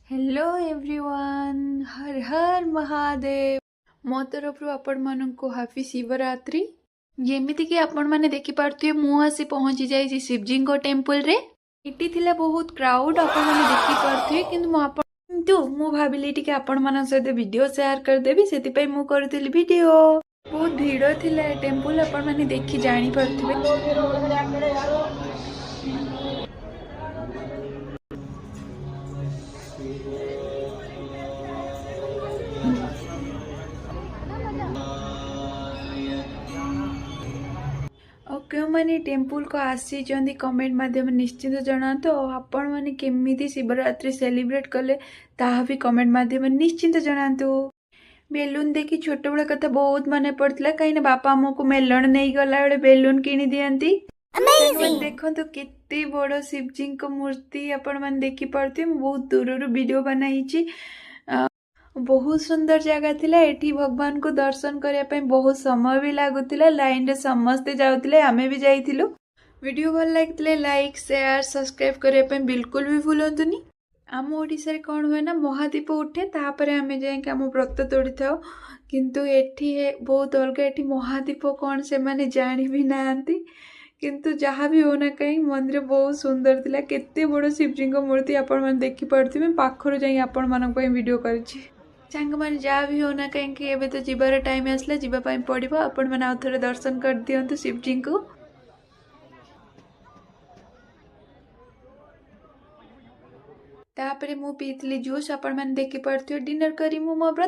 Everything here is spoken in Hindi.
हेलो एवरीवन, हर हर महादेव। मो तरफ आपण मानक हापी शिवरात्रि। जेमिति कि आपण माने देखि पारथि मु आसी पहुंची जाई शिवजी को टेम्पल रे। इटी थिला बहुत क्राउड आपण माने देखि पारथि, किंतु मु भाबिली टिके आपण मान सहित वीडियो शेयर कर देबी, सेति पई मु करथिली वीडियो। बहुत भीड़ थिला टेम्पल, आपण माने देखि जानि पारथिबे। और क्यों मैंने टेम्पल को आसी कमेंट माध्यम निश्चित जनातु। आपण मैंने केमिति शिवरात्रि सेलिब्रेट कले ताहा भी कमेंट माध्यम निश्चित जनातु। बेलून देखी छोट बड़े कथा बहुत मन पड़ता, कहीं बापा आमको मेलण नहीं गला बेले बेलून किनी दियंती। देखो तो केते बड़ शिवजी को मूर्ति आपण मैंने देखि पारथि। बहुत दूर वीडियो बनाई। बहुत सुंदर जगह थिला। एठी भगवान को दर्शन करने पे बहुत समय भी लगुला। लाइन रे समस्ते जाउतिले, आमे भी जाइथिलु। वीडियो भल लगे लाइक शेयर सब्सक्राइब करने पे बिल्कुल भी भूलंतुनी। आम ओडिसा रे कौन हुए ना, महादीप उठे तापर आमे जाके आम व्रत तोड़ी था, किंतु एठी बहुत अलग। एठी महादीप कौन से माने जानी भी नांती, किंतु जहाँ भी होना कहीं मंदिर बहुत सुंदर थिला। केते बड़ शिवजी को मूर्ति आपण माने देखि पारथिबे। पाखरु जाई आपण मानक पई वीडियो करछि। सांग मैंने जहाँ भी होना कहीं एवं तो जीवार टाइम आसला, जीवाई पड़ो। आपण मैंने आउ थे दर्शन कर दिंतु शिवजी को। तापरे मु पीतली जूस, आपण मैंने देखि पारथिबे। डिनर करी मु मो व्रत